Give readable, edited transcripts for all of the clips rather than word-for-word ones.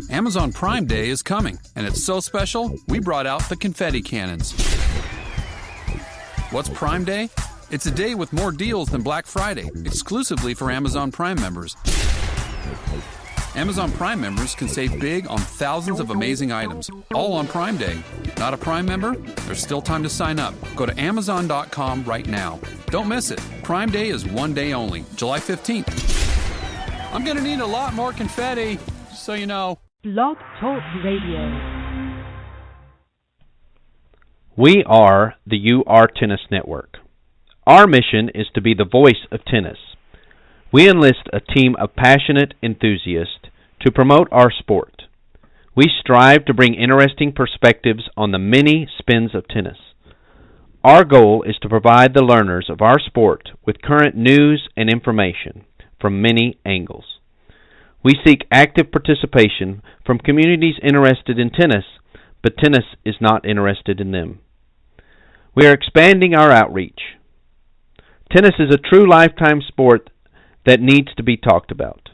Amazon Prime Day is coming, and it's so special, we brought out the confetti cannons. What's Prime Day? It's a day with more deals than Black Friday, exclusively for Amazon Prime members. Amazon Prime members can save big on thousands of amazing items, all on Prime Day. Not a Prime member? There's still time to sign up. Go to Amazon.com right now. Don't miss it. Prime Day is one day only, July 15th. I'm going to need a lot more confetti, just so you know. Blog Talk Radio. We are the UR Tennis Network. Our mission is to be the voice of tennis. We enlist a team of passionate enthusiasts to promote our sport. We strive to bring interesting perspectives on the many spins of tennis. Our goal is to provide the learners of our sport with current news and information from many angles. We seek active participation from communities interested in tennis, but tennis is not interested in them. We are expanding our outreach. Tennis is a true lifetime sport that needs to be talked about,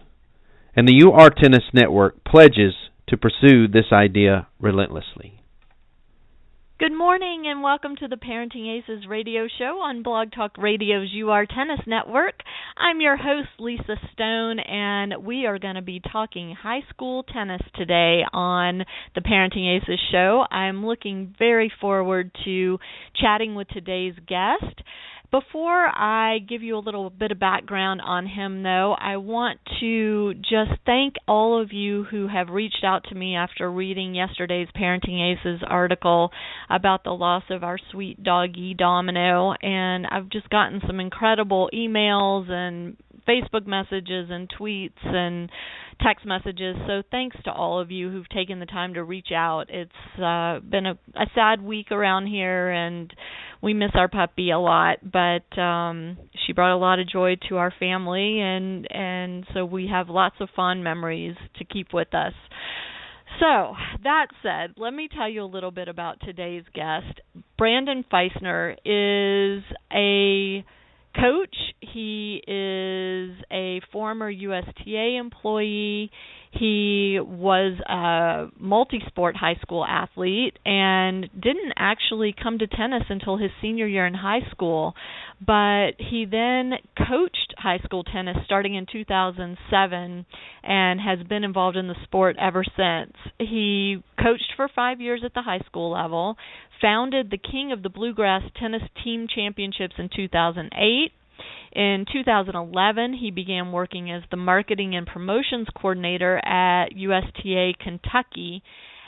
and the UR Tennis Network pledges to pursue this idea relentlessly. Good morning and welcome to the Parenting Aces radio show on Blog Talk Radio's UR Tennis Network. I'm your host, Lisa Stone, and we are going to be talking high school tennis today on the Parenting Aces show. I'm looking very forward to chatting with today's guest. Before I give you a little bit of background on him, though, I want to just thank all of you who have reached out to me after reading yesterday's Parenting Aces article about the loss of our sweet doggy Domino, and I've just gotten some incredible emails and Facebook messages and tweets and text messages, so thanks to all of you who've taken the time to reach out. It's been a sad week around here, and we miss our puppy a lot, but she brought a lot of joy to our family, and so we have lots of fond memories to keep with us. So, that said, let me tell you a little bit about today's guest. Brandon Feusner is a coach. He is a former USTA employee. He was a multi-sport high school athlete and didn't actually come to tennis until his senior year in high school, but he then coached high school tennis starting in 2007 and has been involved in the sport ever since. He coached for 5 years at the high school level, founded the King of the Bluegrass Tennis Team Championships in 2008. In 2011, he began working as the marketing and promotions coordinator at USTA Kentucky,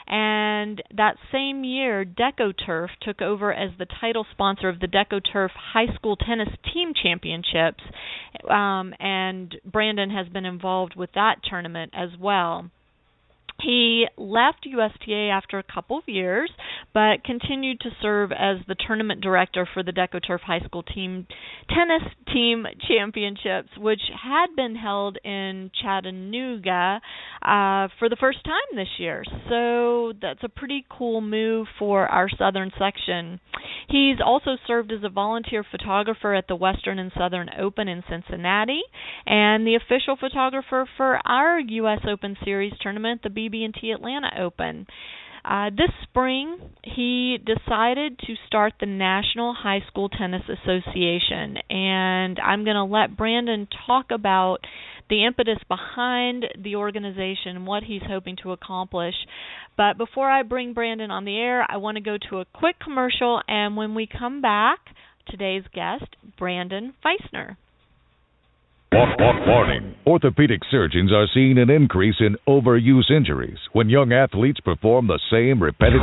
and that same year, DecoTurf took over as the title sponsor of the DecoTurf High School Tennis Team Championships, and Brandon has been involved with that tournament as well. He left USTA after a couple of years, but continued to serve as the tournament director for the DecoTurf High School Tennis Team Championships, which had been held in Chattanooga for the first time this year. So that's a pretty cool move for our southern section. He's also served as a volunteer photographer at the Western and Southern Open in Cincinnati, and the official photographer for our U.S. Open Series tournament, the BB&T Atlanta Open. This spring, he decided to start the National High School Tennis Association, and I'm going to let Brandon talk about the impetus behind the organization and what he's hoping to accomplish. But before I bring Brandon on the air, I want to go to a quick commercial, and when we come back, today's guest, Brandon Feusner. Warning. Orthopedic surgeons are seeing an increase in overuse injuries when young athletes perform the same repetitive,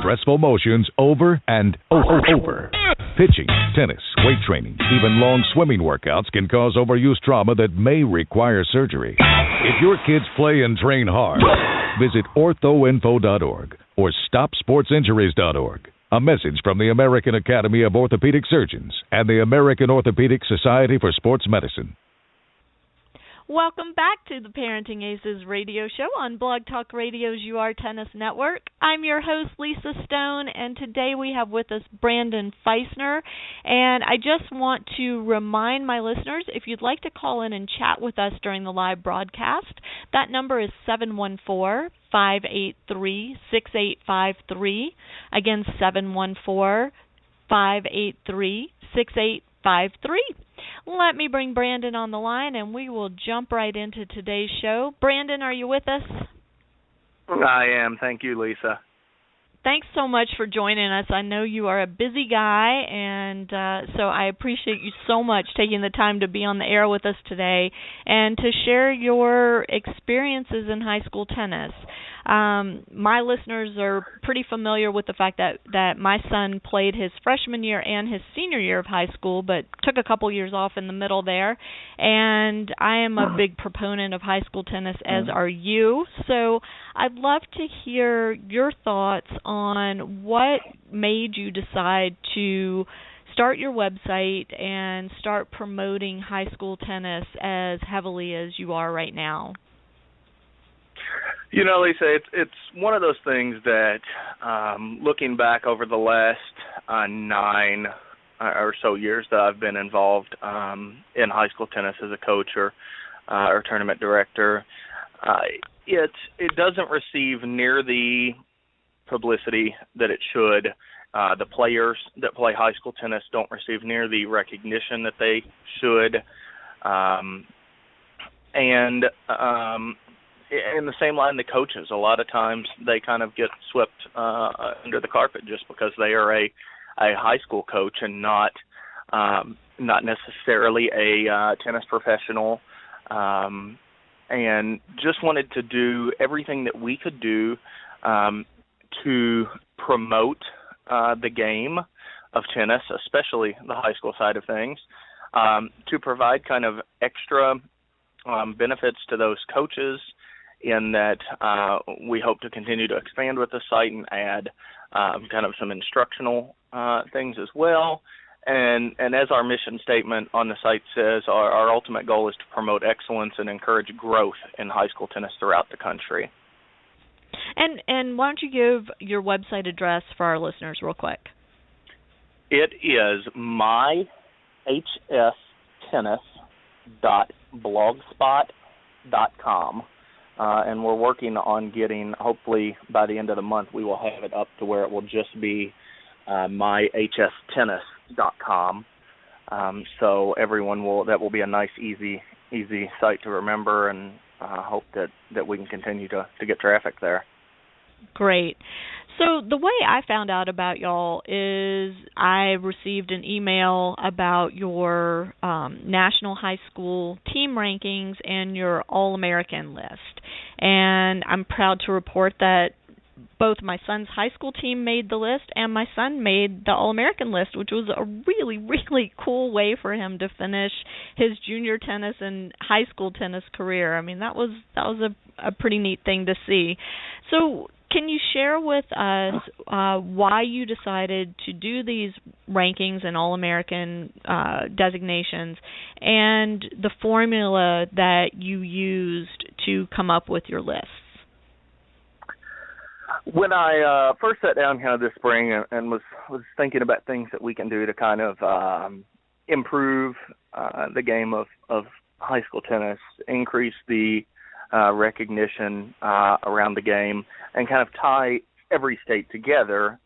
stressful motions over and over. Pitching, tennis, weight training, even long swimming workouts can cause overuse trauma that may require surgery. If your kids play and train hard, visit orthoinfo.org or stopsportsinjuries.org. A message from the American Academy of Orthopedic Surgeons and the American Orthopedic Society for Sports Medicine. Welcome back to the Parenting Aces radio show on Blog Talk Radio's UR Tennis Network. I'm your host, Lisa Stone, and today we have with us Brandon Feusner. And I just want to remind my listeners, if you'd like to call in and chat with us during the live broadcast, that number is 714-583-6853. Again, 714-583-6853. Let me bring Brandon on the line, and we will jump right into today's show. Brandon, are you with us? I am. Thank you, Lisa. Thanks so much for joining us. I know you are a busy guy, and so I appreciate you so much taking the time to be on the air with us today and to share your experiences in high school tennis. My listeners are pretty familiar with the fact that my son played his freshman year and his senior year of high school, but took a couple years off in the middle there. And I am a big proponent of high school tennis, as are you. So I'd love to hear your thoughts on what made you decide to start your website and start promoting high school tennis as heavily as you are right now. You know, Lisa, it's one of those things that, looking back over the last 9 or so years that I've been involved in high school tennis as a coach or tournament director, it doesn't receive near the publicity that it should. The players that play high school tennis don't receive near the recognition that they should, and in the same line, the coaches, a lot of times they kind of get swept under the carpet just because they are a high school coach and not necessarily a tennis professional, and just wanted to do everything that we could do to promote the game of tennis, especially the high school side of things, to provide kind of extra benefits to those coaches, in that we hope to continue to expand with the site and add kind of some instructional things as well. And as our mission statement on the site says, our ultimate goal is to promote excellence and encourage growth in high school tennis throughout the country. And why don't you give your website address for our listeners real quick? It is myhstennis.blogspot.com. And we're working on getting, hopefully by the end of the month, we will have it up to where it will just be myhstennis.com. So everyone that will be a nice, easy site to remember, and hope that we can continue to get traffic there. Great. So the way I found out about y'all is I received an email about your national high school team rankings and your All-American list. And I'm proud to report that both my son's high school team made the list and my son made the All-American list, which was a really, really cool way for him to finish his junior tennis and high school tennis career. I mean, that was a pretty neat thing to see. So can you share with us why you decided to do these rankings and All-American designations and the formula that you used to come up with your lists? When I first sat down kind of this spring and was thinking about things that we can do to kind of improve the game of high school tennis, increase the recognition around the game, and kind of tie every state together,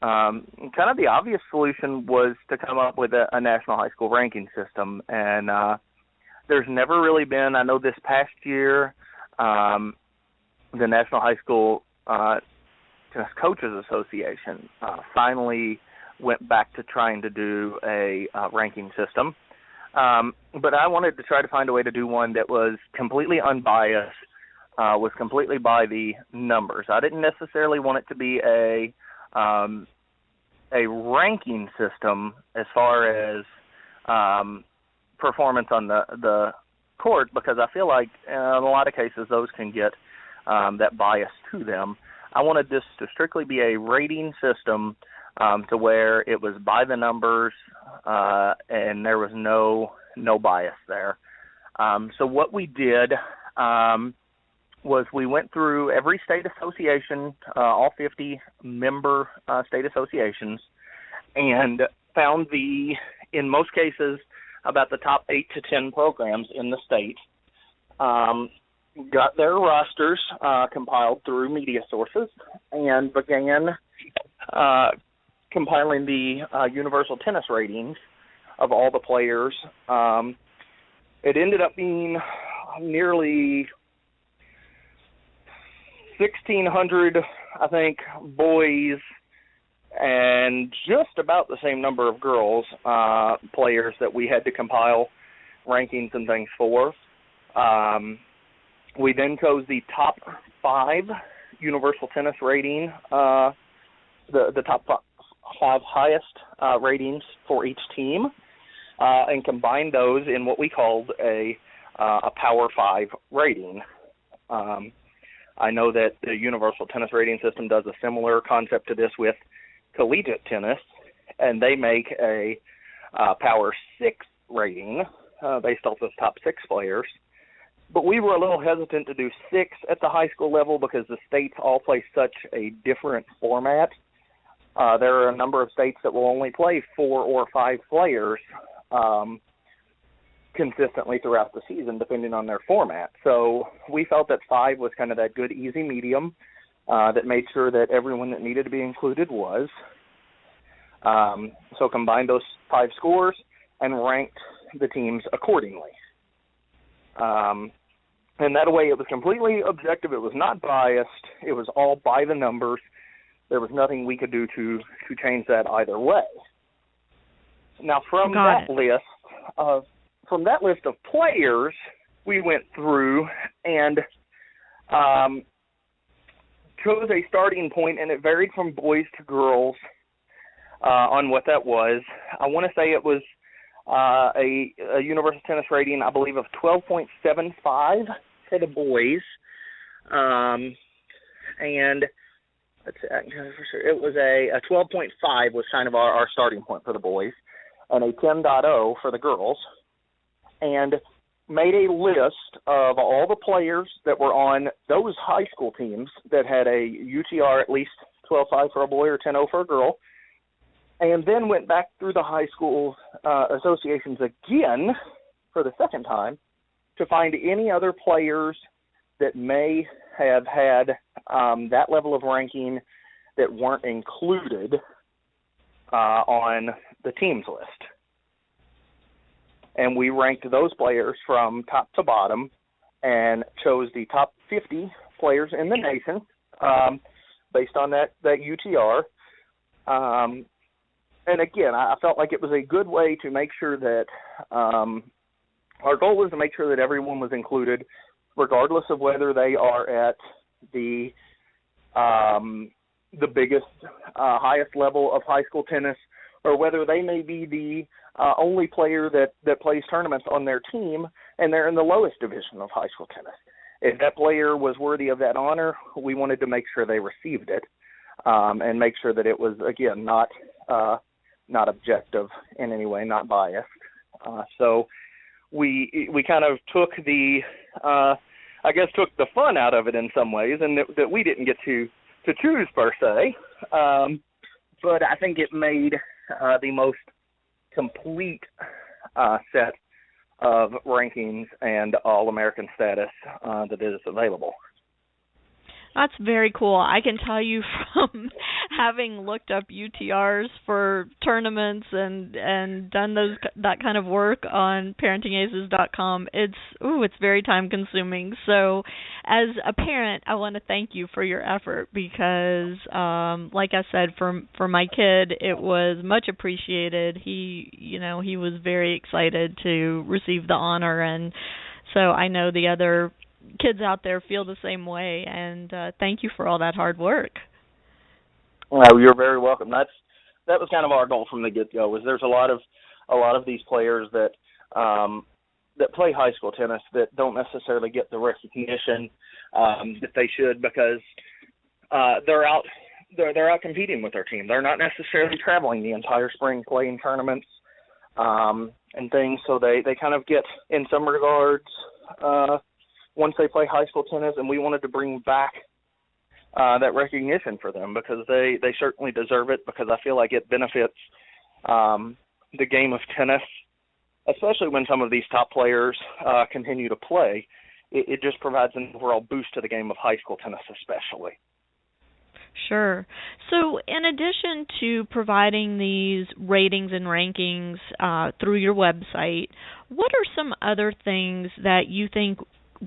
kind of the obvious solution was to come up with a national high school ranking system. And there's never really been, I know this past year, the National High School Tennis Coaches Association finally went back to trying to do a ranking system. But I wanted to try to find a way to do one that was completely unbiased, was completely by the numbers. I didn't necessarily want it to be a ranking system as far as performance on the court, because I feel like in a lot of cases those can get that bias to them. I wanted this to strictly be a rating system to where it was by the numbers and there was no bias there. So what we did was we went through every state association, all 50 member state associations, and found in most cases, about the top 8 to 10 programs in the state, got their rosters compiled through media sources, and began compiling the universal tennis ratings of all the players. It ended up being nearly 1,600, I think, boys, and just about the same number of girls players that we had to compile rankings and things for. We then chose the top 5 universal tennis rating, the top 5 highest ratings for each team, and combined those in what we called a Power 5 rating. I know that the universal tennis rating system does a similar concept to this with collegiate tennis, and they make a Power 6 rating based off those top 6 players. But we were a little hesitant to do 6 at the high school level because the states all play such a different format. There are a number of states that will only play 4 or 5 players consistently throughout the season, depending on their format. So we felt that 5 was kind of that good, easy medium that made sure that everyone that needed to be included was. So combined those 5 scores and ranked the teams accordingly. And that way it was completely objective. It was not biased. It was all by the numbers. There was nothing we could do to change that either way. Now, from that list of players, we went through and chose a starting point, and it varied from boys to girls on what that was. I want to say it was a universal tennis rating, I believe, of 12.75 for the boys. And let's see, for sure. It was a 12.5 was kind of our starting point for the boys, and a 10.0 for the girls. And made a list of all the players that were on those high school teams that had a UTR at least 12.5 for a boy or 10.0 for a girl, and then went back through the high school associations again for the second time to find any other players that may have had that level of ranking that weren't included on the teams list. And we ranked those players from top to bottom and chose the top 50 players in the nation based on that UTR. And again, I felt like it was a good way to make sure that our goal was to make sure that everyone was included, regardless of whether they are at the biggest, highest level of high school tennis, or whether they may be the only player that plays tournaments on their team and they're in the lowest division of high school tennis. If that player was worthy of that honor, we wanted to make sure they received it and make sure that it was, again, not objective in any way, not biased. So we kind of took took the fun out of it in some ways, and that we didn't get to choose per se. But I think it made the most complete set of rankings and All-American status that is available. That's very cool. I can tell you from having looked up UTRs for tournaments and done that kind of work on ParentingAces.com, it's very time consuming. So as a parent, I want to thank you for your effort because like I said, for my kid, it was much appreciated. He was very excited to receive the honor, and so I know the other kids out there feel the same way, and thank you for all that hard work. Well, you're very welcome. That was kind of our goal from the get-go. Was there's a lot of these players that play high school tennis that don't necessarily get the recognition that they should because they're out competing with their team. They're not necessarily traveling the entire spring playing tournaments. and things. So they kind of get, in some regards, once they play high school tennis, and we wanted to bring back that recognition for them because they certainly deserve it, because I feel like it benefits the game of tennis, especially when some of these top players continue to play. It just provides an overall boost to the game of high school tennis especially. Sure. So in addition to providing these ratings and rankings through your website, what are some other things that you think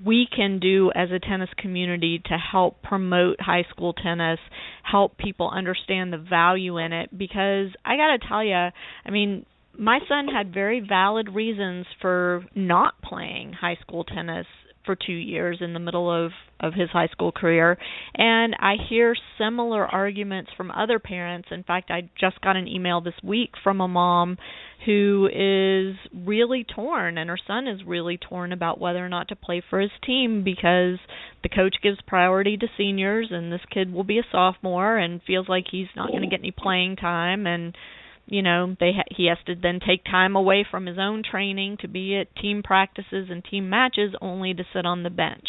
we can do as a tennis community to help promote high school tennis, help people understand the value in it? Because I got to tell you, I mean, my son had very valid reasons for not playing high school tennis for 2 years in the middle of his high school career, and I hear similar arguments from other parents. In fact, I just got an email this week from a mom who is really torn, and her son is really torn about whether or not to play for his team because the coach gives priority to seniors, and this kid will be a sophomore and feels like he's not going to get any playing time, and you know, he has to then take time away from his own training to be at team practices and team matches only to sit on the bench.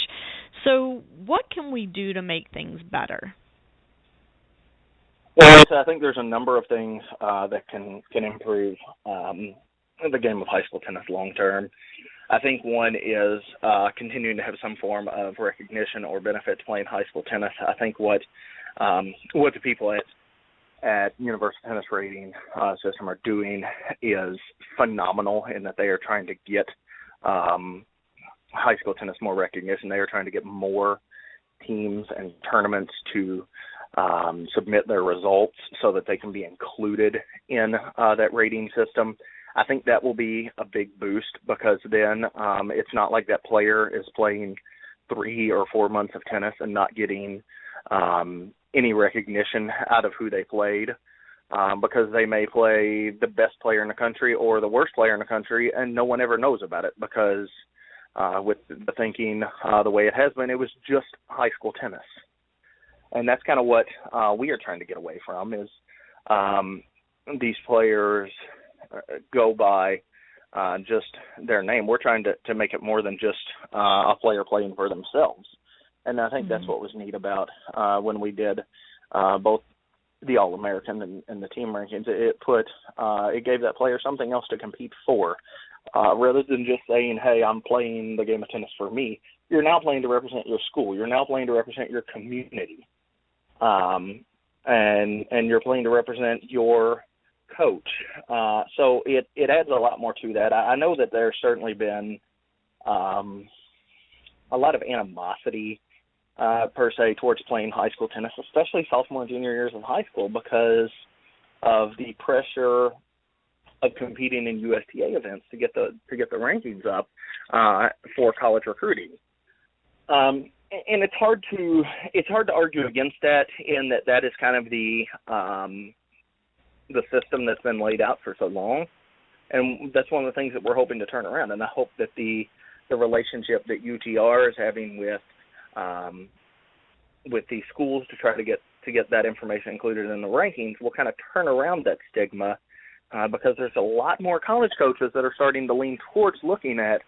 So what can we do to make things better? Well, I think there's a number of things that can improve the game of high school tennis long term. I think one is continuing to have some form of recognition or benefit to playing high school tennis. I think what the people at Universal Tennis Rating System are doing is phenomenal in that they are trying to get high school tennis more recognition. They are trying to get more teams and tournaments to submit their results so that they can be included in that rating system. I think that will be a big boost because then it's not like that player is playing 3 or 4 months of tennis and not getting any recognition out of who they played because they may play the best player in the country or the worst player in the country and no one ever knows about it because with the thinking the way it has been, it was just high school tennis. And that's kind of what we are trying to get away from is these players go by just their name. We're trying to make it more than just a player playing for themselves. And I think that's what was neat about when we did both the All-American and the team rankings. It gave that player something else to compete for, rather than just saying, "Hey, I'm playing the game of tennis for me." You're now playing to represent your school. You're now playing to represent your community, and you're playing to represent your coach. So it adds a lot more to that. I know that there's certainly been a lot of animosity per se towards playing high school tennis, especially sophomore and junior years of high school because of the pressure of competing in USTA events to get the rankings up for college recruiting. And it's hard to argue against that in that is kind of the system that's been laid out for so long. And that's one of the things that we're hoping to turn around. And I hope that the relationship that UTR is having with these schools to try to get that information included in the rankings will kind of turn around that stigma because there's a lot more college coaches that are starting to lean towards looking at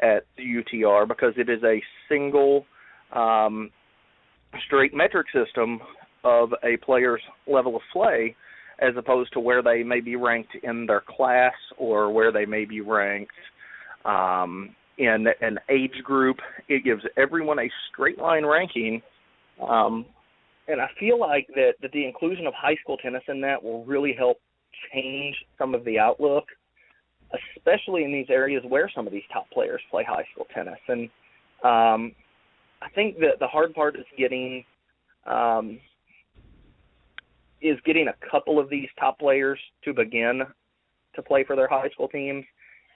the UTR because it is a single straight metric system of a player's level of play as opposed to where they may be ranked in their class or where they may be ranked in an age group. It gives everyone a straight line ranking. And I feel like that the inclusion of high school tennis in that will really help change some of the outlook, especially in these areas where some of these top players play high school tennis. And I think that the hard part is getting a couple of these top players to begin to play for their high school teams,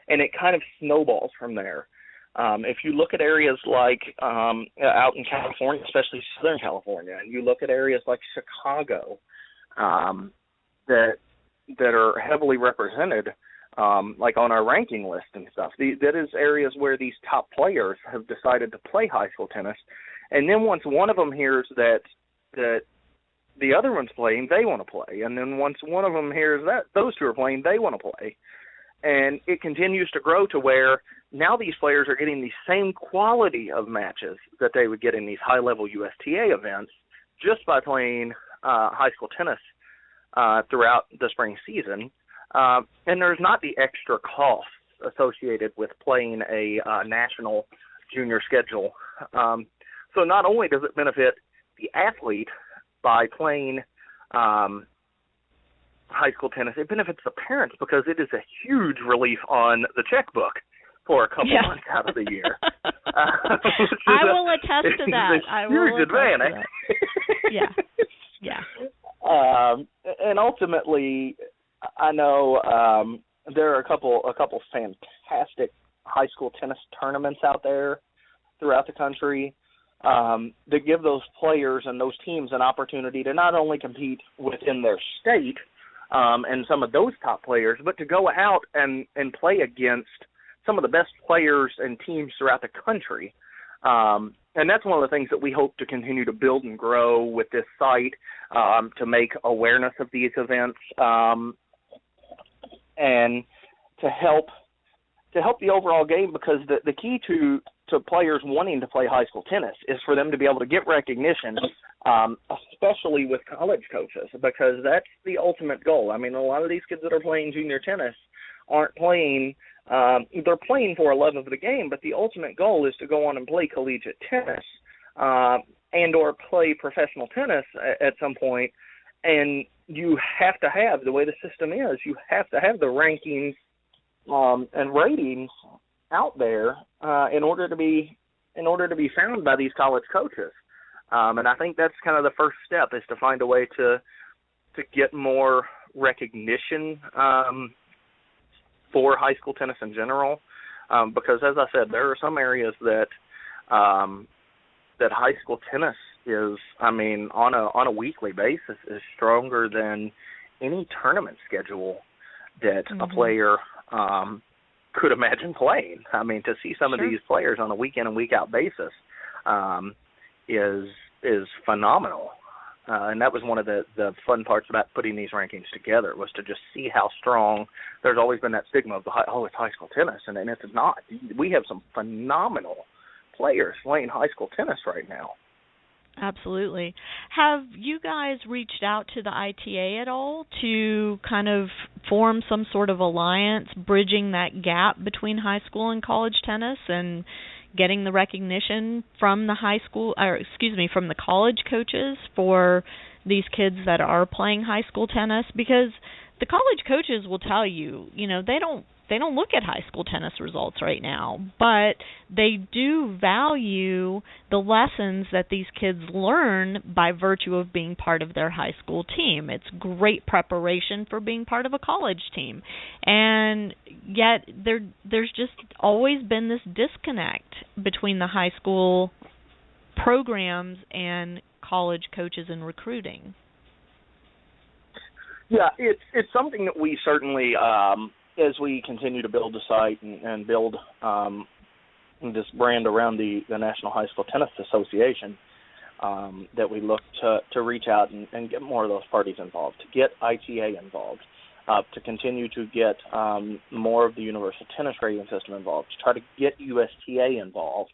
and it kind of snowballs from there. If you look at areas like out in California, especially Southern California, and you look at areas like Chicago that are heavily represented, like on our ranking list and stuff, that is areas where these top players have decided to play high school tennis. And then once one of them hears that the other one's playing, they want to play. And then once one of them hears that those two are playing, they want to play. And it continues to grow to where now these players are getting the same quality of matches that they would get in these high-level USTA events just by playing high school tennis throughout the spring season. And there's not the extra costs associated with playing a national junior schedule. So not only does it benefit the athlete by playing high school tennis, it benefits the parents because it is a huge relief on the checkbook for a couple months out of the year. I will attest to that. Huge advantage. Yeah. And ultimately, I know there are a couple fantastic high school tennis tournaments out there throughout the country that give those players and those teams an opportunity to not only compete within their state and some of those top players, but to go out and play against some of the best players and teams throughout the country. And that's one of the things that we hope to continue to build and grow with this site, to make awareness of these events and to help the overall game, because the key to players wanting to play high school tennis is for them to be able to get recognition, especially with college coaches, because that's the ultimate goal. I mean, a lot of these kids that are playing junior tennis aren't playing they're playing for a love of the game, but the ultimate goal is to go on and play collegiate tennis and or play professional tennis at some point. And you have to have, the way the system is, you have to have the rankings and ratings out there in order to be found by these college coaches. And I think that's kind of the first step, is to find a way to get more recognition for high school tennis in general, because, as I said, there are some areas that high school tennis is, I mean, on a weekly basis, is stronger than any tournament schedule that a player could imagine playing. I mean, to see some of these players on a week in and week out basis is phenomenal. And that was one of the fun parts about putting these rankings together, was to just see how strong. There's always been that stigma of, it's high school tennis, and it's not. We have some phenomenal players playing high school tennis right now. Absolutely. Have you guys reached out to the ITA at all to kind of form some sort of alliance, bridging that gap between high school and college tennis, and getting the recognition from the from the college coaches for these kids that are playing high school tennis? Because the college coaches will tell you, they don't look at high school tennis results right now, but they do value the lessons that these kids learn by virtue of being part of their high school team. It's great preparation for being part of a college team. And yet there's just always been this disconnect between the high school programs and college coaches and recruiting. Yeah, it's something that we certainly as we continue to build the site and build this brand around the National High School Tennis Association, that we look to reach out and get more of those parties involved, to get ITA involved, to continue to get more of the Universal Tennis Rating System involved, to try to get USTA involved,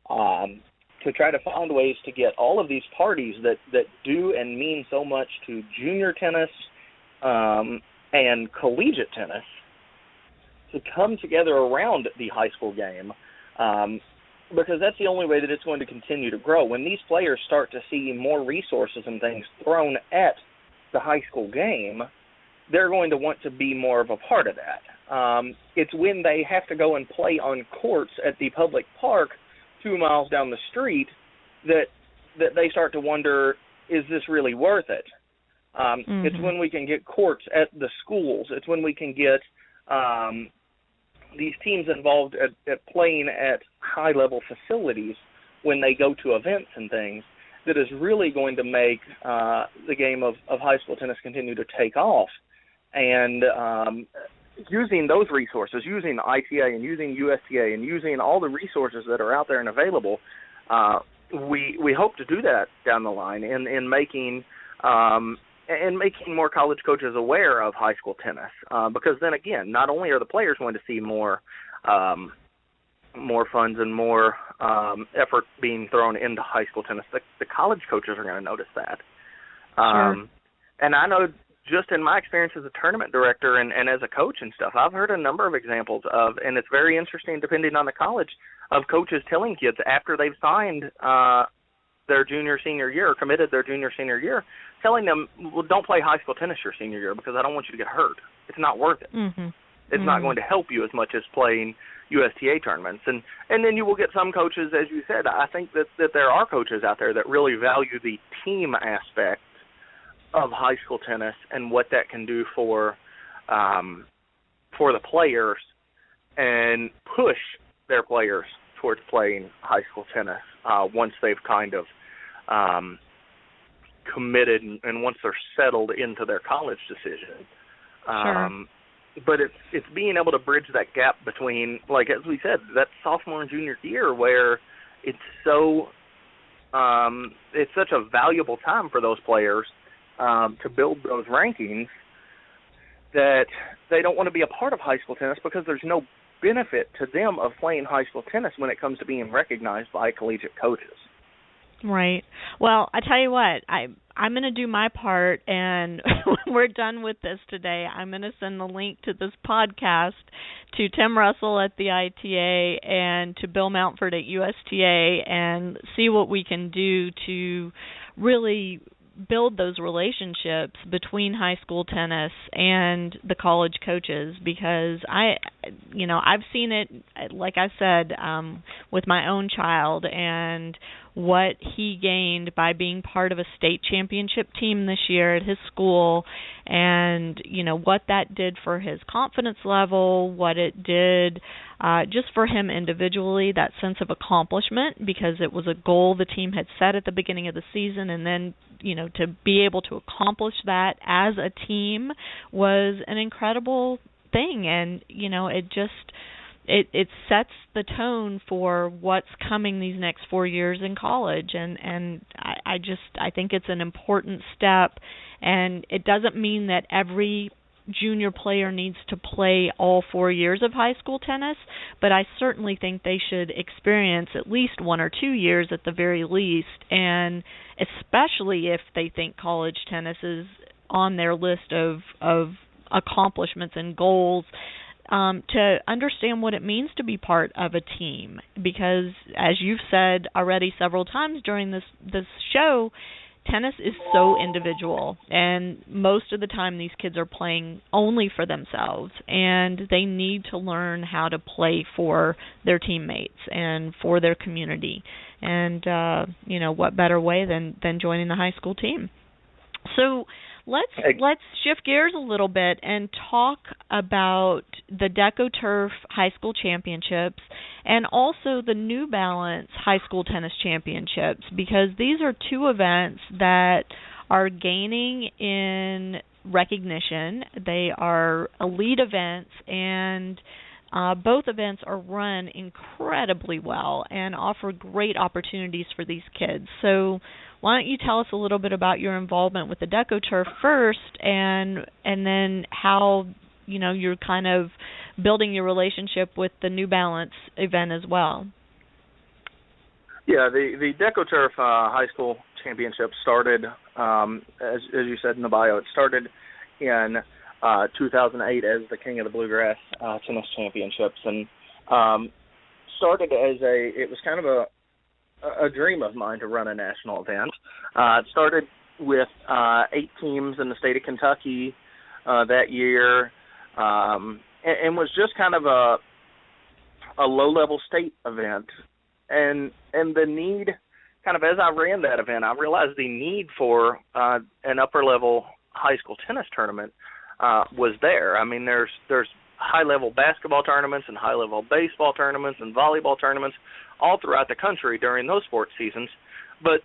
to try to find ways to get all of these parties that do and mean so much to junior tennis and collegiate tennis to come together around the high school game, because that's the only way that it's going to continue to grow. When these players start to see more resources and things thrown at the high school game, they're going to want to be more of a part of that. It's when they have to go and play on courts at the public park 2 miles down the street that they start to wonder, is this really worth it? It's when we can get courts at the schools. It's when we can get these teams involved at playing at high-level facilities when they go to events and things, that is really going to make the game of high school tennis continue to take off. And using those resources, using the ITA and using USTA and using all the resources that are out there and available, we hope to do that down the line in making and making more college coaches aware of high school tennis, because then again, not only are the players going to see more funds and more effort being thrown into high school tennis, the college coaches are going to notice that. Sure. And I know just in my experience as a tournament director and as a coach and stuff, I've heard a number of examples of, and it's very interesting depending on the college, of coaches telling kids after they've signed their junior, senior year, or committed their junior, senior year, telling them, well, don't play high school tennis your senior year because I don't want you to get hurt. It's not worth it. Mm-hmm. It's not going to help you as much as playing USTA tournaments. And then you will get some coaches, as you said, I think that there are coaches out there that really value the team aspect of high school tennis and what that can do for the players and push their players towards playing high school tennis once they've kind of committed and once they're settled into their college decision. Sure. But it's being able to bridge that gap between, like as we said, that sophomore and junior year where it's such a valuable time for those players to build those rankings that they don't want to be a part of high school tennis because there's no benefit to them of playing high school tennis when it comes to being recognized by collegiate coaches. Right. Well, I tell you what, I'm going to do my part, and when we're done with this today, I'm going to send the link to this podcast to Tim Russell at the ITA and to Bill Mountford at USTA and see what we can do to really build those relationships between high school tennis and the college coaches, because I've seen it, like I said, with my own child and what he gained by being part of a state championship team this year at his school, and what that did for his confidence level, what it did just for him individually, that sense of accomplishment, because it was a goal the team had set at the beginning of the season, and then to be able to accomplish that as a team was an incredible thing. And it sets the tone for what's coming these next 4 years in college, and I think it's an important step. And it doesn't mean that every junior player needs to play all 4 years of high school tennis, but I certainly think they should experience at least 1 or 2 years at the very least, and especially if they think college tennis is on their list of accomplishments and goals, to understand what it means to be part of a team. Because as you've said already several times during this show, tennis is so individual, and most of the time these kids are playing only for themselves, and they need to learn how to play for their teammates and for their community. And what better way than joining the high school team? So let's shift gears a little bit and talk about the DecoTurf High School Championships and also the New Balance High School Tennis Championships, because these are two events that are gaining in recognition. They are elite events, and both events are run incredibly well and offer great opportunities for these kids. So why don't you tell us a little bit about your involvement with the DecoTurf first, and then how you're kind of building your relationship with the New Balance event as well. Yeah, the DecoTurf High School Championship started, as you said in the bio, it started in 2008 as the King of the Bluegrass Tennis Championships, and started as it was kind of a dream of mine to run a national event. It started with 8 teams in the state of Kentucky that year, and was just kind of a low-level state event. And the need, kind of as I ran that event, I realized the need for an upper-level high school tennis tournament was there. I mean, there's high-level basketball tournaments and high-level baseball tournaments and volleyball tournaments all throughout the country during those sports seasons. But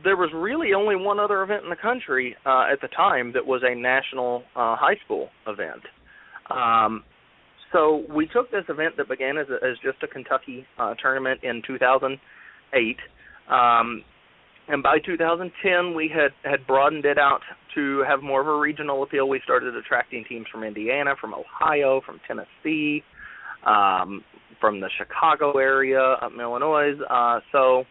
there was really only one other event in the country at the time that was a national high school event. So we took this event that began as just a Kentucky tournament in 2008, And by 2010, we had broadened it out to have more of a regional appeal. We started attracting teams from Indiana, from Ohio, from Tennessee, from the Chicago area, up in Illinois. So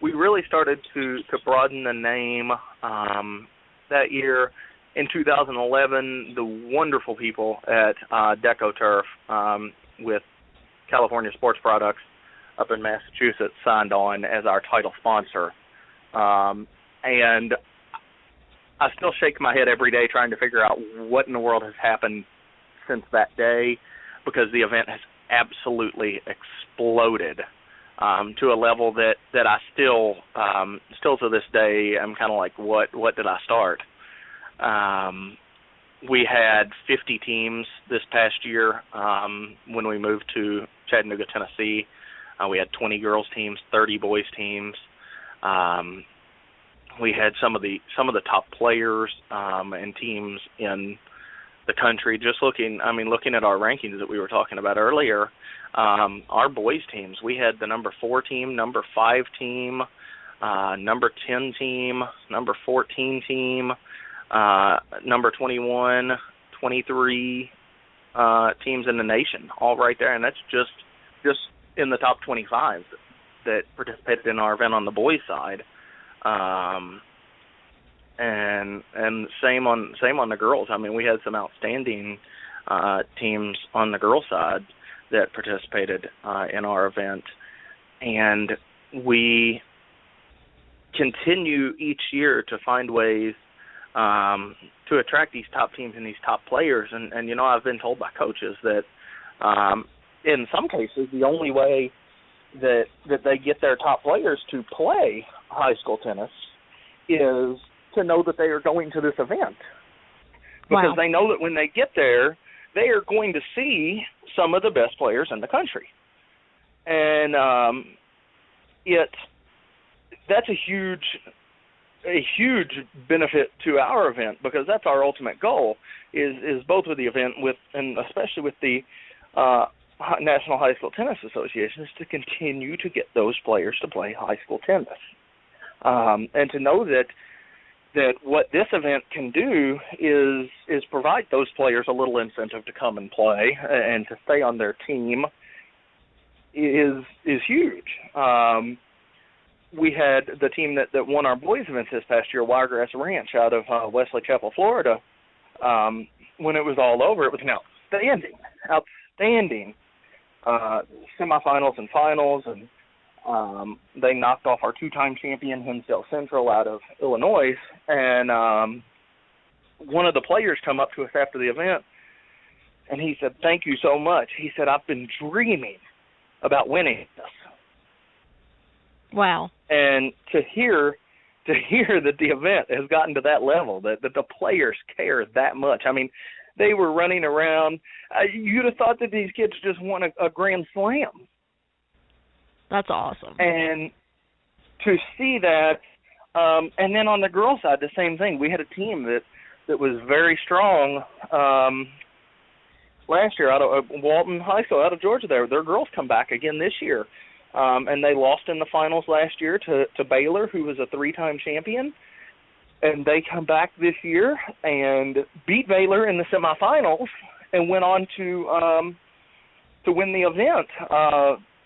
we really started to broaden the name that year. In 2011, the wonderful people at DecoTurf with California Sports Products up in Massachusetts signed on as our title sponsor. And I still shake my head every day trying to figure out what in the world has happened since that day, because the event has absolutely exploded to a level that I still to this day I'm kind of like, what did I start? We had 50 teams this past year when we moved to Chattanooga, Tennessee. We had 20 girls teams, 30 boys teams. We had some of the top players and teams in the country. Just looking at our rankings that we were talking about earlier, our boys teams, we had the number 4 team, number 5 team, number 10 team, number 14 team, number 21, 23 teams in the nation, all right there, and that's just in the top 25 that participated in our event on the boys' side. And same on the girls. I mean, we had some outstanding teams on the girls' side that participated in our event, and we continue each year to find ways to attract these top teams and these top players. And I've been told by coaches that in some cases the only way that they get their top players to play high school tennis is to know that they are going to this event. Because they know that when they get there, they are going to see some of the best players in the country. And that's a huge benefit to our event, because that's our ultimate goal is both with the event and especially with the National High School Tennis Association, is to continue to get those players to play high school tennis, and to know that what this event can do is provide those players a little incentive to come and play and to stay on their team is huge. We had the team that won our boys events this past year, Wiregrass Ranch, out of Wesley Chapel, Florida. When it was all over, it was an outstanding semifinals and finals, and they knocked off our 2-time champion, Hinsdale Central, out of Illinois. And one of the players come up to us after the event, and he said, "Thank you so much." He said, "I've been dreaming about winning this." Wow. And to hear that the event has gotten to that level, that the players care that much. I mean, they were running around. You'd have thought that these kids just won a grand slam. That's awesome. And to see that, and then on the girls' side, the same thing. We had a team that was very strong last year out of Walton High School, out of Georgia. Their girls come back again this year. And they lost in the finals last year to Baylor, who was a 3-time champion. And they come back this year and beat Baylor in the semifinals and went on to win the event.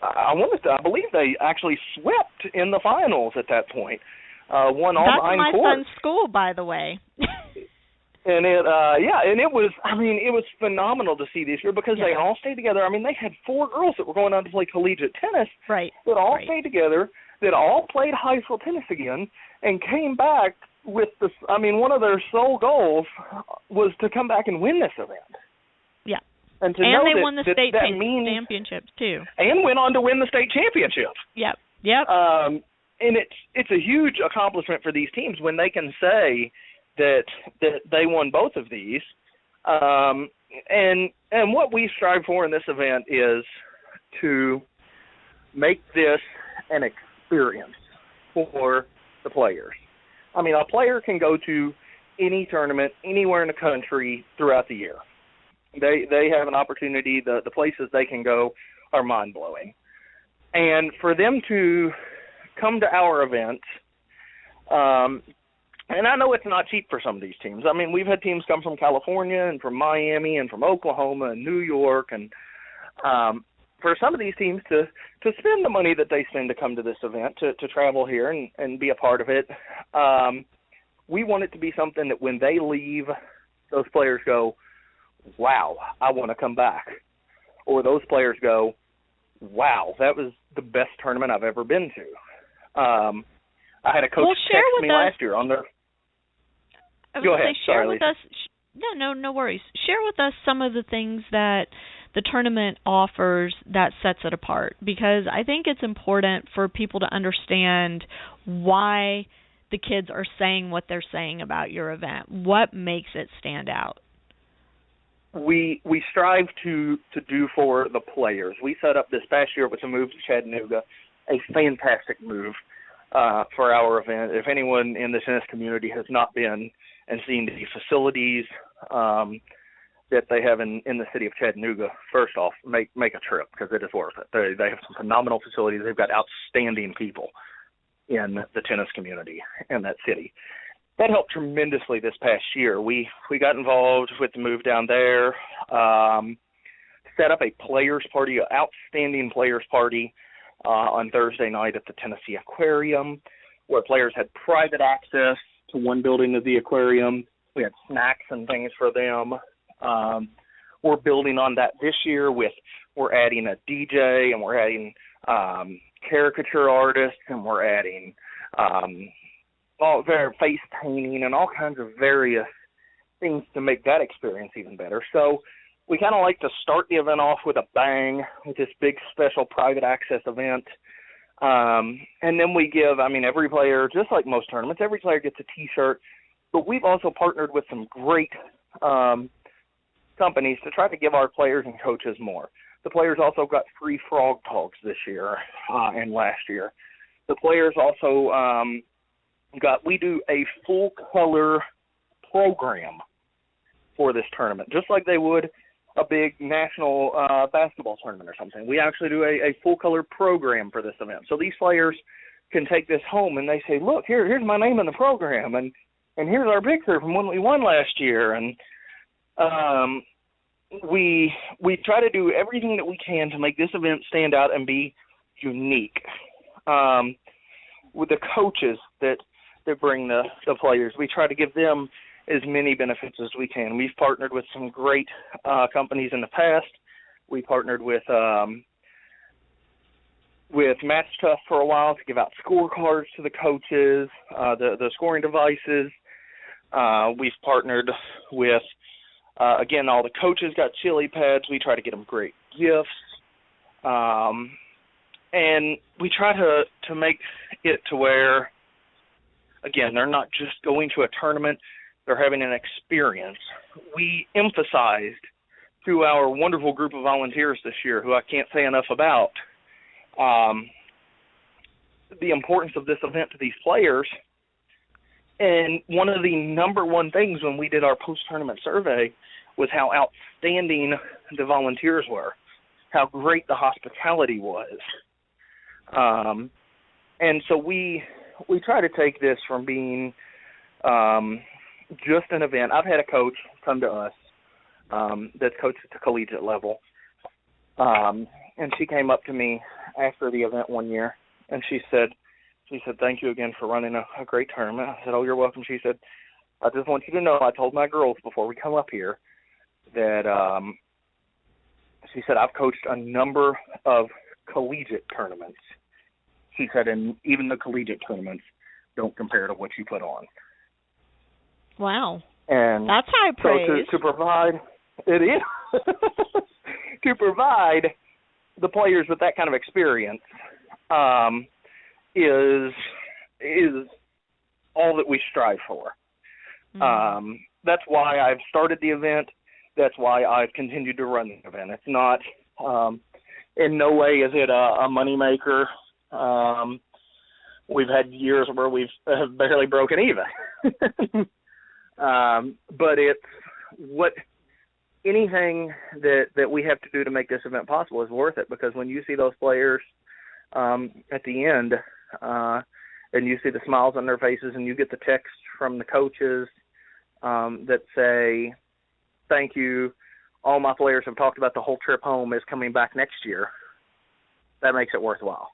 I believe they actually swept in the finals at that point. Won all 9 courts. That's my son's school, by the way. And it was phenomenal to see this year, because they all stayed together. I mean, they had 4 girls that were going on to play collegiate tennis, right? That all stayed together, that all played high school tennis again, and came back with this. I mean, one of their sole goals was to come back and win this event. Yeah, and they won the state championships too, and went on to win the state championship. Yep. And it's a huge accomplishment for these teams when they can say that they won both of these, and what we strive for in this event is to make this an experience for the players. I mean, a player can go to any tournament anywhere in the country throughout the year. They have an opportunity. The places they can go are mind-blowing. And for them to come to our event And I know it's not cheap for some of these teams. I mean, we've had teams come from California and from Miami and from Oklahoma and New York, and for some of these teams to spend the money that they spend to come to this event, to travel here and be a part of it, we want it to be something that when they leave, those players go, wow, I want to come back. Or those players go, wow, that was the best tournament I've ever been to. I had a coach text me last year on their... Go ahead. Share with us. No worries. Share with us some of the things that the tournament offers that sets it apart, because I think it's important for people to understand why the kids are saying what they're saying about your event. What makes it stand out? We strive to do for the players. We set up this past year with a move to Chattanooga, a fantastic move for our event. If anyone in the tennis community has not been and seen the facilities that they have in the city of Chattanooga, first off, make a trip, because it is worth it. They have some phenomenal facilities. They've got outstanding people in the tennis community in that city. That helped tremendously this past year. We got involved with the move down there, set up a players party, an outstanding players party on Thursday night at the Tennessee Aquarium, where players had private access to one building of the aquarium. We had snacks and things for them. We're building on that this year we're adding a DJ, and we're adding caricature artists, and we're adding face painting and all kinds of various things to make that experience even better. So we kind of like to start the event off with a bang with this big special private access event. And then we give, every player, just like most tournaments, every player gets a T-shirt. But we've also partnered with some great companies to try to give our players and coaches more. The players also got free frog togs this year and last year. The players also we do a full-color program for this tournament, just like they would a big national basketball tournament or something. We actually do a full-color program for this event. So these players can take this home and they say, look, here's my name in the program, and here's our picture from when we won last year. And we try to do everything that we can to make this event stand out and be unique. With the coaches that bring the players, we try to give them as many benefits as we can. We've partnered with some great companies in the past. We partnered with Match Tough for a while to give out scorecards to the coaches, the scoring devices. We've partnered with, again, all the coaches got chili pads. We try to get them great gifts. And we try to make it to where, again, they're not just going to a tournament, they're having an experience. We emphasized to our wonderful group of volunteers this year, who I can't say enough about, the importance of this event to these players. And one of the number one things when we did our post-tournament survey was how outstanding the volunteers were, how great the hospitality was. And so we try to take this from being just an event. I've had a coach come to us that's coached at the collegiate level, and she came up to me after the event one year, and she said, thank you again for running a great tournament. I said, oh, you're welcome. She said, I just want you to know, I told my girls before we come up here that she said, I've coached a number of collegiate tournaments. She said, and even the collegiate tournaments don't compare to what you put on. Wow. And that's high praise. So to provide, it is, to provide the players with that kind of experience is all that we strive for. Mm-hmm. That's why I've started the event. That's why I've continued to run the event. It's not, in no way is it a moneymaker. We've had years where we've barely broken even. But it's what anything that we have to do to make this event possible is worth it, because when you see those players at the end, and you see the smiles on their faces, and you get the text from the coaches that say, thank you, all my players have talked about the whole trip home is coming back next year, that makes it worthwhile.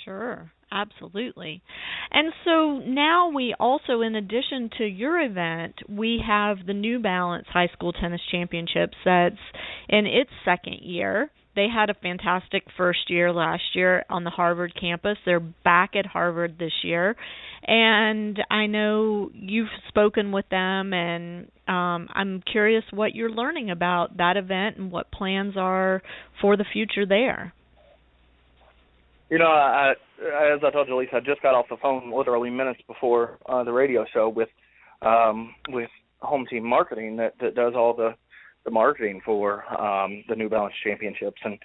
Sure, absolutely. And so now we also, in addition to your event, we have the New Balance High School Tennis Championships that's in its second year. They had a fantastic first year last year on the Harvard campus. They're back at Harvard this year. And I know you've spoken with them, and I'm curious what you're learning about that event and what plans are for the future there. You know, as I told you, Lisa, I just got off the phone literally minutes before the radio show with Home Team Marketing that does all the marketing for the New Balance Championships. And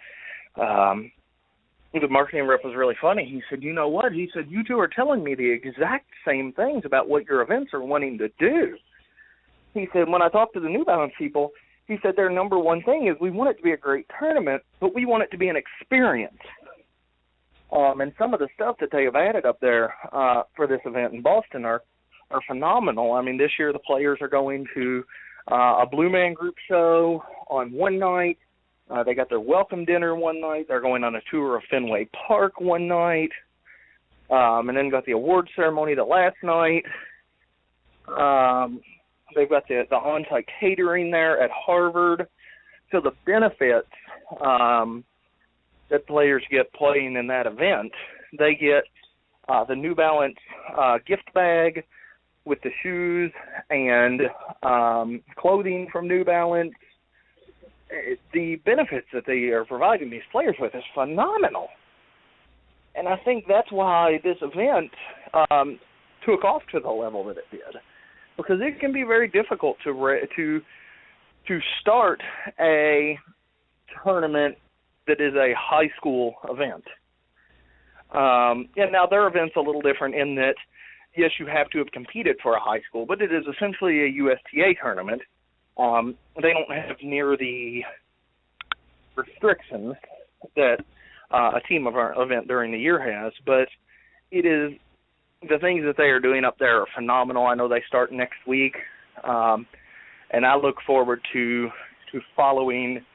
the marketing rep was really funny. He said, you know what? He said, you two are telling me the exact same things about what your events are wanting to do. He said, when I talked to the New Balance people, he said their number one thing is we want it to be a great tournament, but we want it to be an experience. And some of the stuff that they have added up there for this event in Boston are phenomenal. I mean, this year the players are going to a Blue Man Group show on one night. They got their welcome dinner one night. They're going on a tour of Fenway Park one night. And then got the award ceremony the last night. They've got the on-site catering there at Harvard. So the benefits that players get playing in that event, they get the New Balance gift bag with the shoes and clothing from New Balance. The benefits that they are providing these players with is phenomenal. And I think that's why this event took off to the level that it did, because it can be very difficult to start a tournament that is a high school event. And now their event's a little different in that, yes, you have to have competed for a high school, but it is essentially a USTA tournament. They don't have near the restrictions that a team of our event during the year has, but it is, the things that they are doing up there are phenomenal. I know they start next week, and I look forward to following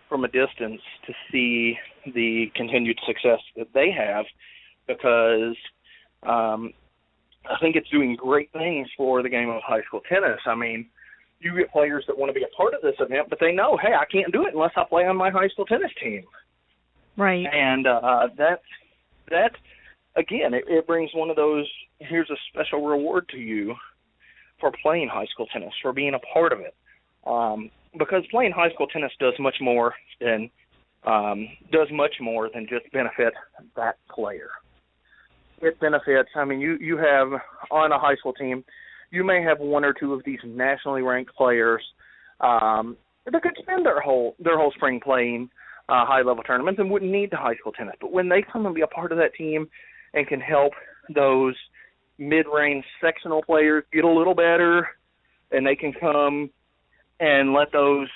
from a distance to see the continued success that they have, because I think it's doing great things for the game of high school tennis. I mean, you get players that want to be a part of this event, but they know, hey, I can't do it unless I play on my high school tennis team. Right. And that again, it brings one of those, here's a special reward to you for playing high school tennis, for being a part of it. Because playing high school tennis does much more than just benefit that player. It benefits, I mean, you have on a high school team, you may have one or two of these nationally ranked players that could spend their whole spring playing high-level tournaments and wouldn't need the high school tennis. But when they come and be a part of that team and can help those mid-range sectional players get a little better, and they can come and let those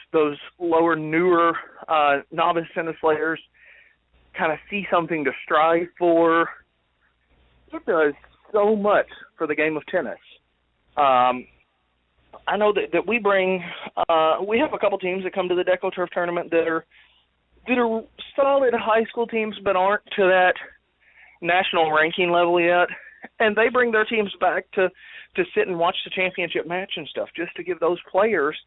lower, newer novice tennis players kind of see something to strive for, it does so much for the game of tennis. I know that we bring we have a couple teams that come to the Deco Turf tournament that are solid high school teams but aren't to that national ranking level yet, and they bring their teams back to sit and watch the championship match and stuff, just to give those players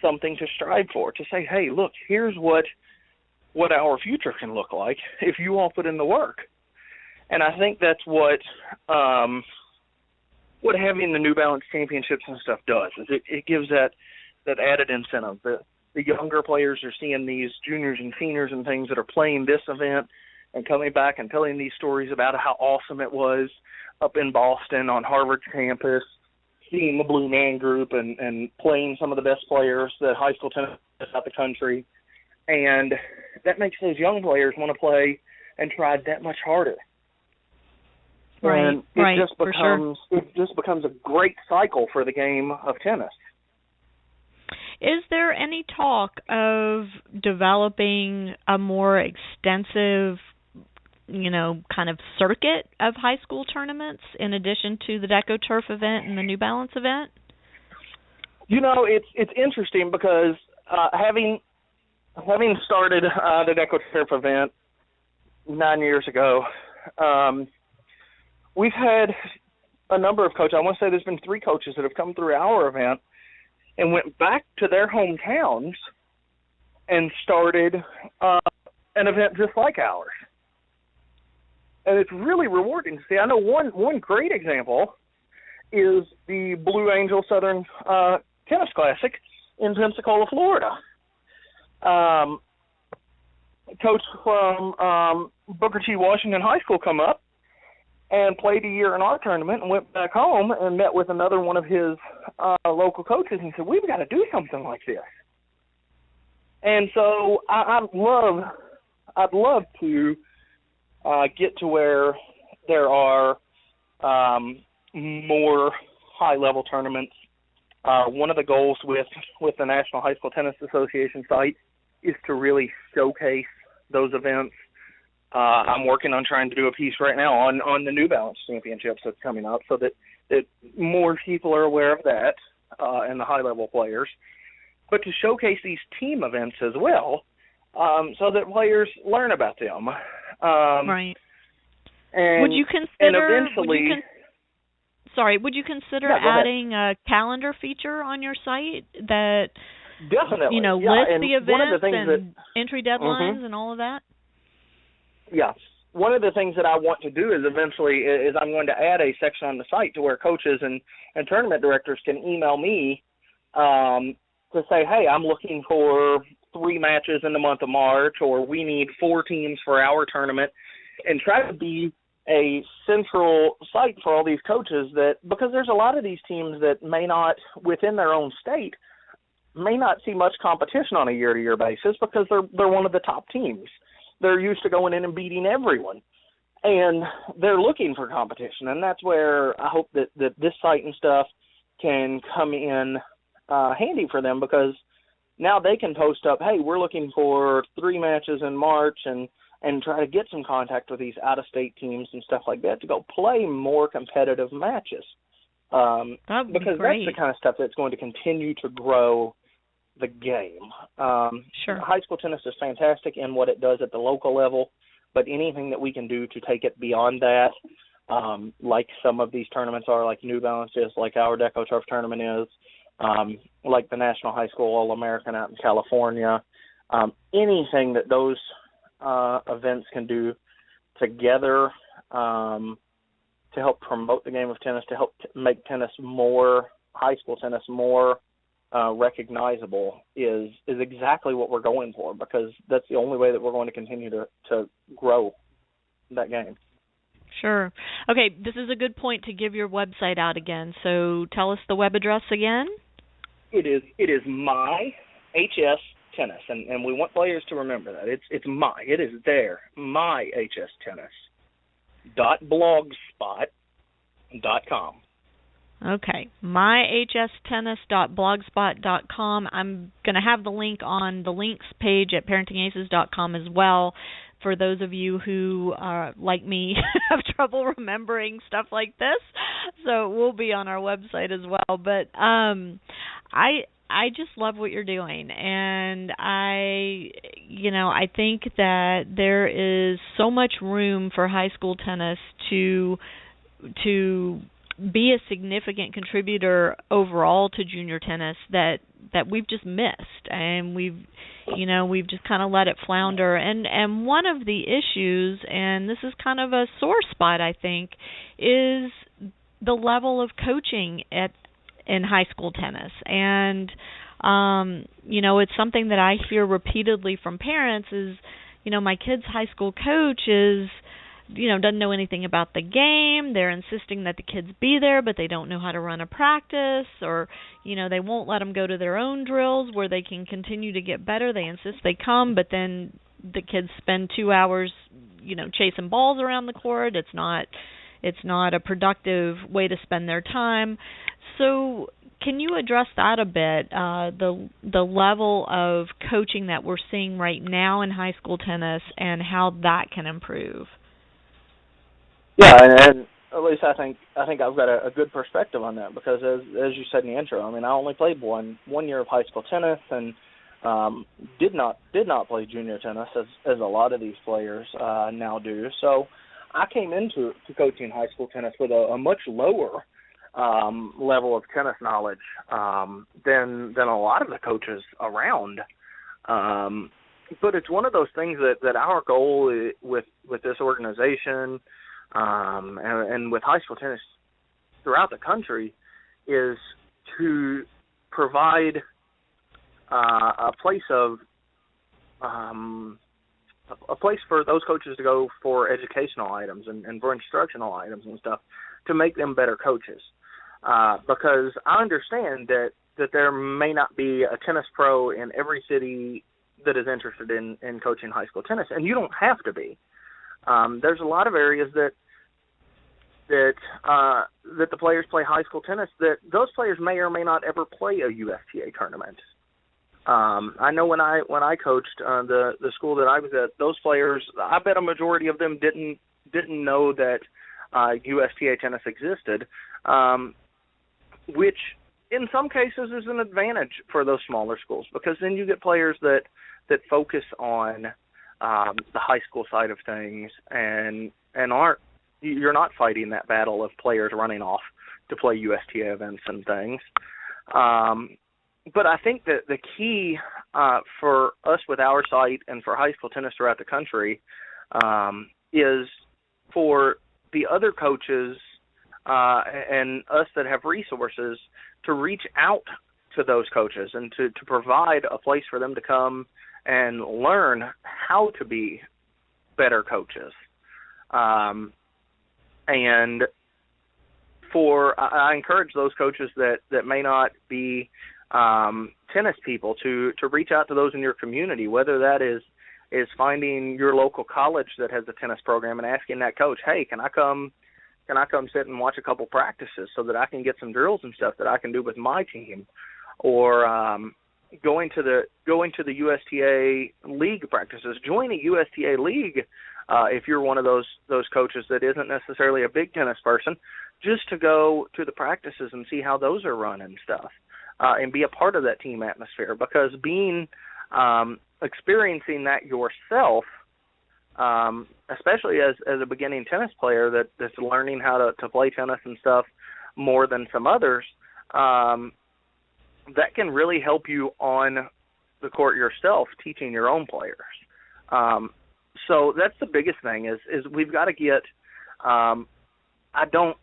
something to strive for, to say, hey, look, here's what our future can look like if you all put in the work. And I think that's what having the New Balance championships and stuff does, is it gives that added incentive. The younger players are seeing these juniors and seniors and things that are playing this event and coming back and telling these stories about how awesome it was up in Boston on Harvard's campus, seeing the Blue Man Group and playing some of the best players that high school tennis out the country. And that makes those young players want to play and try that much harder. Right, and it just becomes a great cycle for the game of tennis. Is there any talk of developing a more extensive kind of circuit of high school tournaments in addition to the Deco Turf event and the New Balance event? It's interesting because having started the Deco Turf event 9 years ago, we've had a number of coaches. I want to say there's been 3 coaches that have come through our event and went back to their hometowns and started an event just like ours. And it's really rewarding to see. I know one great example is the Blue Angel Southern Tennis Classic in Pensacola, Florida. Coach from Booker T. Washington High School come up and played a year in our tournament and went back home and met with another one of his local coaches and said, we've got to do something like this. And so I'd love to get to where there are more high-level tournaments. One of the goals with the National High School Tennis Association site is to really showcase those events. I'm working on trying to do a piece right now on the New Balance Championships that's coming up so that more people are aware of that and the high-level players, but to showcase these team events as well so that players learn about them. Right. And, would you consider eventually, would you consider adding a calendar feature on your site that definitely lists the events and entry deadlines and all of that? Yeah. One of the things that I want to do is eventually is I'm going to add a section on the site to where coaches and tournament directors can email me to say, hey, I'm looking for 3 matches in the month of March, or we need 4 teams for our tournament, and try to be a central site for all these coaches because there's a lot of these teams that may not, within their own state, may not see much competition on a year-to-year basis because they're one of the top teams. They're used to going in and beating everyone, and they're looking for competition, and that's where I hope that this site and stuff can come in handy for them, because now they can post up, hey, we're looking for 3 matches in March, and try to get some contact with these out-of-state teams and stuff like that to go play more competitive matches. Because great. That's the kind of stuff that's going to continue to grow the game. Sure. High school tennis is fantastic in what it does at the local level, but anything that we can do to take it beyond that, like some of these tournaments are, like New Balance is, like our Deco Turf tournament is, like the National High School All-American out in California, anything that those events can do together to help promote the game of tennis, to help make tennis more, high school tennis more recognizable is exactly what we're going for, because that's the only way that we're going to continue to grow that game. Sure. Okay, this is a good point to give your website out again. So tell us the web address again. It is my HS Tennis, and we want players to remember that. It is there, myhstennis.blogspot.com. Okay, myhstennis.blogspot.com. I'm going to have the link on the links page at ParentingAces.com as well, for those of you who, like me, have trouble remembering stuff like this. So it will be on our website as well. But I just love what you're doing, and I think that there is so much room for high school tennis to be a significant contributor overall to junior tennis that we've just missed, and we've just kind of let it flounder. And one of the issues, and this is kind of a sore spot, I think, is the level of coaching in high school tennis. And it's something that I hear repeatedly from parents is, my kid's high school coach doesn't know anything about the game. They're insisting that the kids be there, but they don't know how to run a practice, or, they won't let them go to their own drills where they can continue to get better. They insist they come, but then the kids spend 2 hours, chasing balls around the court. It's not a productive way to spend their time. So can you address that a bit, the level of coaching that we're seeing right now in high school tennis and how that can improve? Yeah, and at least I think I've got a good perspective on that, because as you said in the intro, I mean, I only played one year of high school tennis, and did not play junior tennis as a lot of these players now do. So I came into coaching high school tennis with a much lower level of tennis knowledge than a lot of the coaches around. But it's one of those things that our goal with this organization and with high school tennis throughout the country is to provide a place for those coaches to go for educational items and for instructional items and stuff to make them better coaches. Because I understand that there may not be a tennis pro in every city that is interested in coaching high school tennis, and you don't have to be. There's a lot of areas that the players play high school tennis that those players may or may not ever play a USTA tournament. I know when I coached the school that I was at, those players, I bet a majority of them didn't know that USTA tennis existed, which in some cases is an advantage for those smaller schools, because then you get players that focus on the high school side of things and you're not fighting that battle of players running off to play USTA events and things. But I think that the key for us with our site and for high school tennis throughout the country is for the other coaches and us that have resources to reach out to those coaches and to provide a place for them to come and learn how to be better coaches. And I encourage those coaches that may not be tennis people to reach out to those in your community, whether that is finding your local college that has a tennis program and asking that coach, hey, can I come sit and watch a couple practices so that I can get some drills and stuff that I can do with my team, or going to the USTA league practices. Join a USTA league if you're one of those coaches that isn't necessarily a big tennis person, just to go to the practices and see how those are run and stuff, and be a part of that team atmosphere. Because experiencing that yourself, especially as a beginning tennis player that's learning how to play tennis and stuff more than some others, that can really help you on the court yourself, teaching your own players. So that's the biggest thing is we've got to get. I don't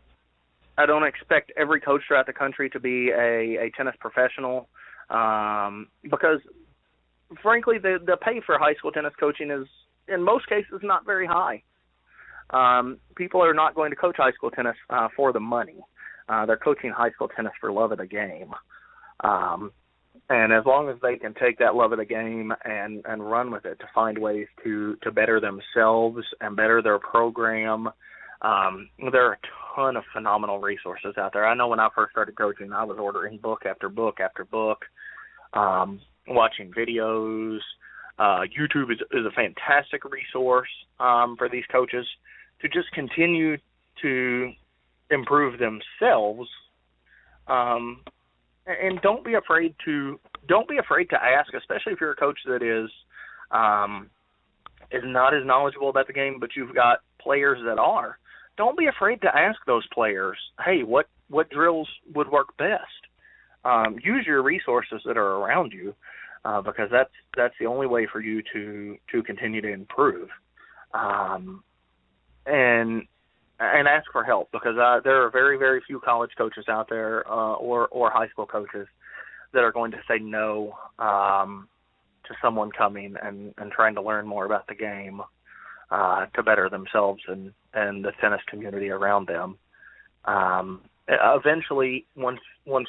expect every coach throughout the country to be a tennis professional, because frankly the pay for high school tennis coaching is in most cases not very high. People are not going to coach high school tennis for the money. They're coaching high school tennis for love of the game. And as long as they can take that love of the game and run with it to find ways to better themselves and better their program, there are a ton of phenomenal resources out there. I know when I first started coaching, I was ordering book after book after book, watching videos. YouTube is a fantastic resource for these coaches to just continue to improve themselves. And don't be afraid to ask, especially if you're a coach that is not as knowledgeable about the game, but you've got players that are. Don't be afraid to ask those players, hey, what drills would work best? Use your resources that are around you, because that's the only way for you to continue to improve. And ask for help, because there are very, very few college coaches out there or high school coaches that are going to say no to someone coming and trying to learn more about the game to better themselves and the tennis community around them. Eventually, once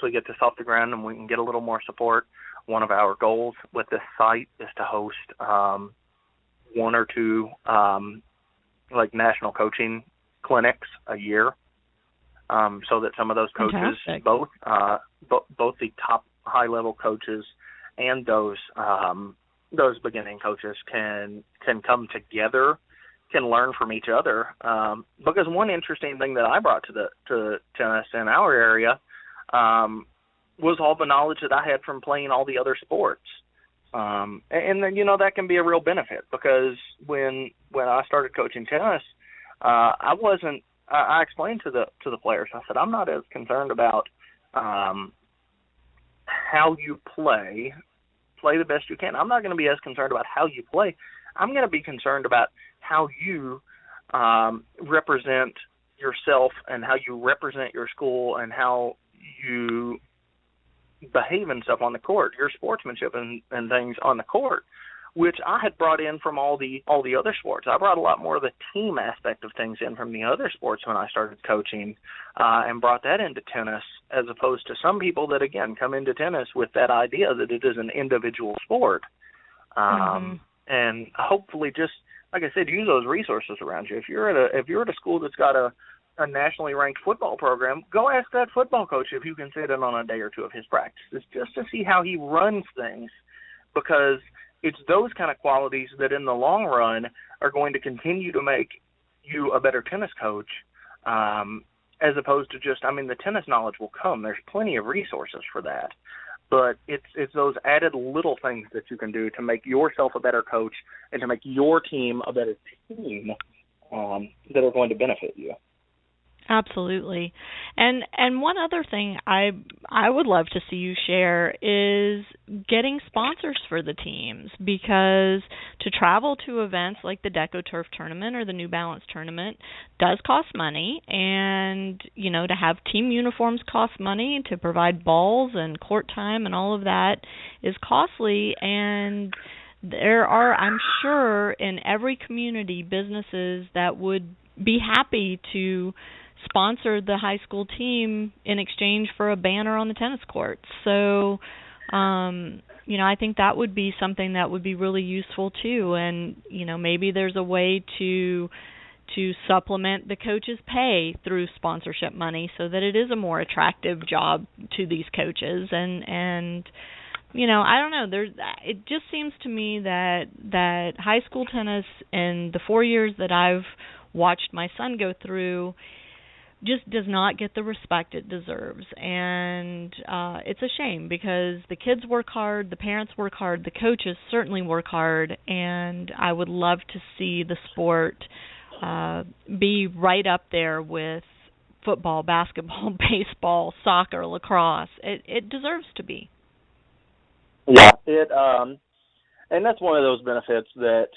we get this off the ground and we can get a little more support, one of our goals with this site is to host one or two like national coaching clinics a year, so that some of those coaches, both the top high-level coaches and those beginning coaches can come together can learn from each other. Because one interesting thing that I brought to tennis in our area was all the knowledge that I had from playing all the other sports. And then, that can be a real benefit, because when I started coaching tennis, I explained to the players, I said, I'm not as concerned about how you play the best you can. I'm not going to be as concerned about how you play. I'm going to be concerned about how you represent yourself and how you represent your school and how you behave and stuff on the court, your sportsmanship and things on the court, which I had brought in from all the other sports. I brought a lot more of the team aspect of things in from the other sports when I started coaching, and brought that into tennis, as opposed to some people that, again, come into tennis with that idea that it is an individual sport. And hopefully, just like I said, use those resources around you. If you're at a school that's got a nationally ranked football program, go ask that football coach if you can sit in on a day or two of his practices, just to see how he runs things, because it's those kind of qualities that in the long run are going to continue to make you a better tennis coach, as opposed to just, the tennis knowledge will come. There's plenty of resources for that. But it's those added little things that you can do to make yourself a better coach and to make your team a better team, that are going to benefit you. Absolutely. And one other thing I would love to see you share is getting sponsors for the teams, because to travel to events like the DecoTurf tournament or the New Balance tournament does cost money, and to have team uniforms costs money, to provide balls and court time and all of that is costly, and there are, I'm sure, in every community, businesses that would be happy to sponsor the high school team in exchange for a banner on the tennis court. So, I think that would be something that would be really useful too. And, maybe there's a way to supplement the coach's pay through sponsorship money so that it is a more attractive job to these coaches. And I don't know. It just seems to me that high school tennis, in the 4 years that I've watched my son go through, just does not get the respect it deserves. And it's a shame, because the kids work hard, the parents work hard, the coaches certainly work hard, and I would love to see the sport be right up there with football, basketball, baseball, soccer, lacrosse. It deserves to be. Yeah, and that's one of those benefits that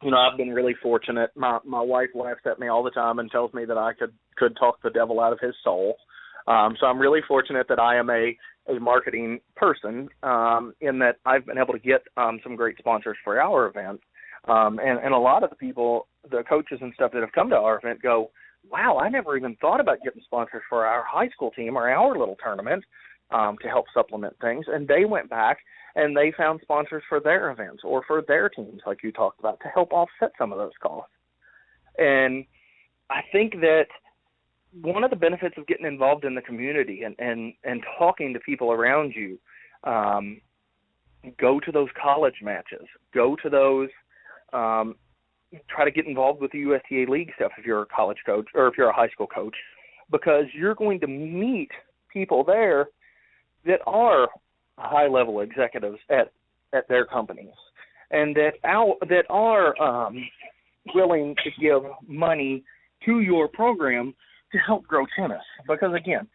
I've been really fortunate. My wife laughs at me all the time and tells me that I could talk the devil out of his soul. So I'm really fortunate that I am a marketing person, in that I've been able to get some great sponsors for our event. And a lot of the people, the coaches and stuff that have come to our event go, wow, I never even thought about getting sponsors for our high school team or our little tournament, to help supplement things. And they went back and they found sponsors for their events or for their teams, like you talked about, to help offset some of those costs. And I think that one of the benefits of getting involved in the community and talking to people around you, go to those college matches, go to those, try to get involved with the USTA League stuff if you're a college coach or if you're a high school coach, because you're going to meet people there that are high-level executives at their companies, and that are willing to give money to your program to help grow tennis. Because, again,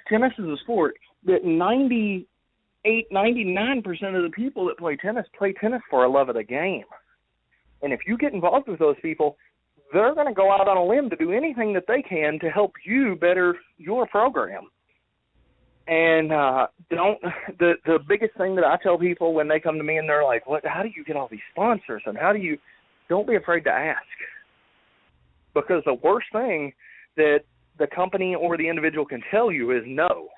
tennis is a sport that 99% of the people that play tennis for a love of the game. And if you get involved with those people, they're going to go out on a limb to do anything that they can to help you better your program. And the biggest thing that I tell people when they come to me and they're like, how do you get all these sponsors? And don't be afraid to ask. Because the worst thing that the company or the individual can tell you is no.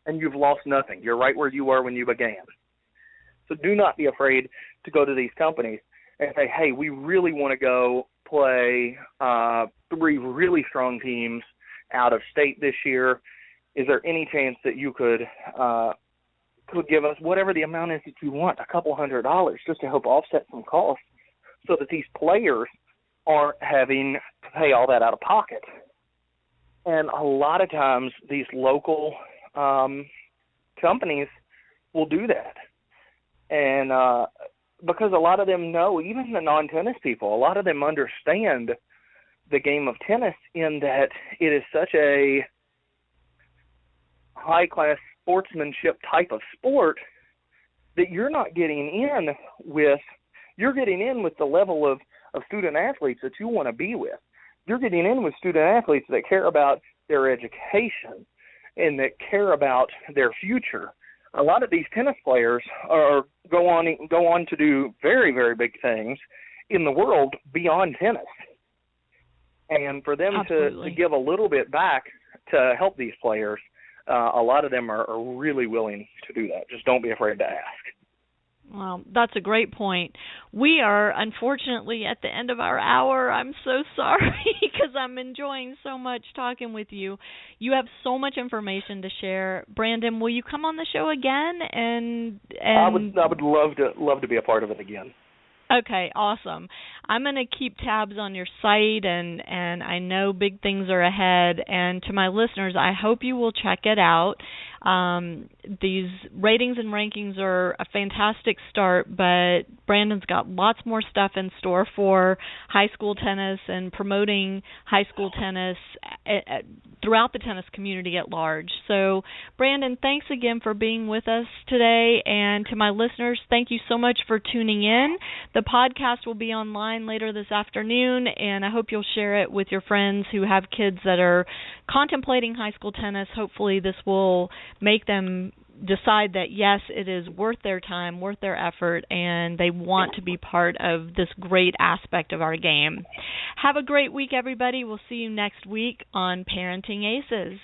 And you've lost nothing. You're right where you were when you began. So do not be afraid to go to these companies and say, hey, we really want to go play 3 really strong teams out of state this year. Is there any chance that you could give us whatever the amount is that you want, $200 just to help offset some costs, so that these players aren't having to pay all that out of pocket. And a lot of times these local companies will do that. And because a lot of them know, even the non-tennis people, a lot of them understand the game of tennis in that it is such a high-class sportsmanship type of sport that you're not getting in with the level of student athletes that you want to be with. You're getting in with student athletes that care about their education and that care about their future. A lot of these tennis players go on to do very, very big things in the world beyond tennis. And for them to give a little bit back to help these players, a lot of them are really willing to do that. Just don't be afraid to ask. Well, that's a great point. We are, unfortunately, at the end of our hour. I'm so sorry because I'm enjoying so much talking with you. You have so much information to share. Brandon, will you come on the show again? And I would love to be a part of it again. Okay, awesome. I'm going to keep tabs on your site, and I know big things are ahead. And to my listeners, I hope you will check it out. These ratings and rankings are a fantastic start, but Brandon's got lots more stuff in store for high school tennis and promoting high school tennis throughout the tennis community at large. So, Brandon, thanks again for being with us today. And to my listeners, thank you so much for tuning in. The podcast will be online later this afternoon, and I hope you'll share it with your friends who have kids that are contemplating high school tennis. Hopefully this will make them decide that, yes, it is worth their time, worth their effort, and they want to be part of this great aspect of our game. Have a great week, everybody. We'll see you next week on Parenting Aces.